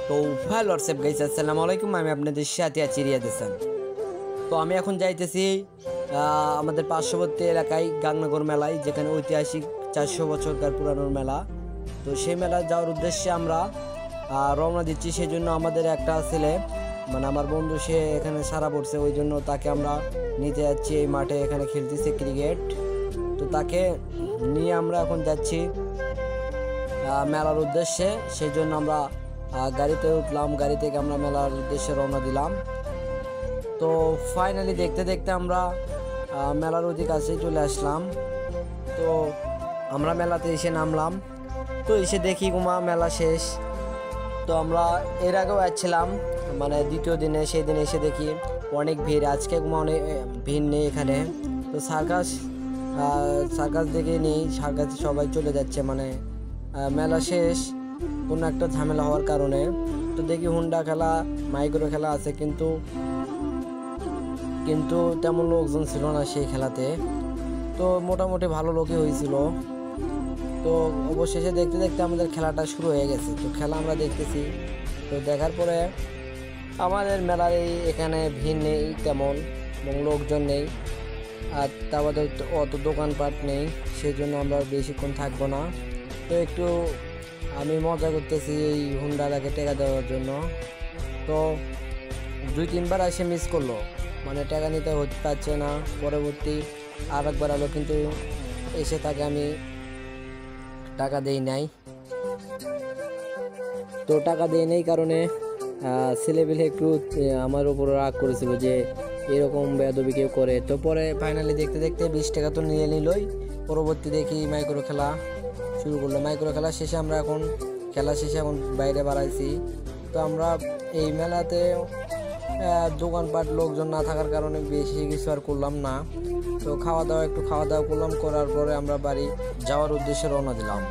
তো hello WhatsApp guys, আসসালামু আলাইকুম। আমি আপনাদের সাথে আছি রিয়াদ হাসান। তো আমি এখন যাইতেছি আমাদের পার্শ্ববর্তী এলাকায় গাংনগর মেলায়, যেখানে ঐতিহাসিক 400 বছরকার পুরানো মেলা। তো সেই মেলা যাওয়ার উদ্দেশ্যে আমরা রওনা দিচ্ছি। সেই জন্য আমাদের একটা ছেলে, মানে আমার বন্ধু, সে এখানে সারা পড়ছে, ওই জন্য তাকে আমরা নিতে যাচ্ছি এই মাঠে। এখানে খেলতেছে ক্রিকেট, তো তাকে নিয়ে আমরা এখন যাচ্ছি মেলার উদ্দেশ্যে। সেই জন্য আমরা গাড়িতে উঠলাম, গাড়ি থেকে আমরা মেলার উদ্দেশ্যে রওনা দিলাম। তো ফাইনালি দেখতে দেখতে আমরা মেলার অতি কাছেই চলে আসলাম। তো আমরা মেলাতে এসে নামলাম, তো এসে দেখি মেলা শেষ। তো আমরা এর আগেও আসছিলাম, মানে দ্বিতীয় দিনে, সেই দিনে এসে দেখি অনেক ভিড়। আজকে অনেক ভিড় নেই এখানে। তো সার্কাস দেখে নেই, সার্কাসে সবাই চলে যাচ্ছে, মানে মেলা শেষ কোনো একটা ঝামেলা হওয়ার কারণে। তো দেখি হুন্ডা খেলা, মাইক্রো খেলা আছে, কিন্তু তেমন লোকজন ছিল না সেই খেলাতে। তো মোটামুটি ভালো লোকই হয়েছিল। তো অবশেষে দেখতে দেখতে আমাদের খেলাটা শুরু হয়ে গেছে। তো খেলা আমরা দেখতেছি। তো দেখার পরে আমাদের মেলার এখানে ভিড় নেই তেমন, এবং লোকজন নেই, আর তারপরে অত দোকানপাট নেই, সেই জন্য আমরা বেশিক্ষণ থাকবো না। তো একটু আমি মজা করতেছি এই হুন্ডাটাকে টেকা দেওয়ার জন্য। তো 2-3বার এসে মিস করলো, মানে টাকা নিতে হতে পারছে না। পরবর্তী আর একবার আলো, কিন্তু এসে তাকে আমি টাকা দেই নাই। তো টাকা দেই নাই কারণে ছেলেবেলে একটু আমার উপর রাগ করেছিল যে এরকম বেয়াদবি কেউ করে। তো পরে ফাইনালি দেখতে দেখতে 20 টাকা তো নিয়ে নিলই। পরবর্তী দেখি মাইক্রো খেলা শুরু করলো। মাইক্রো খেলা শেষে আমরা এখন বাইরে বাড়াইছি। তো আমরা এই মেলাতে দোকানপাট লোকজন না থাকার কারণে বেশি কিছু আর করলাম না। তো একটু খাওয়া দাওয়া করলাম, করার পরে আমরা বাড়ি যাওয়ার উদ্দেশ্যে রওনা দিলাম।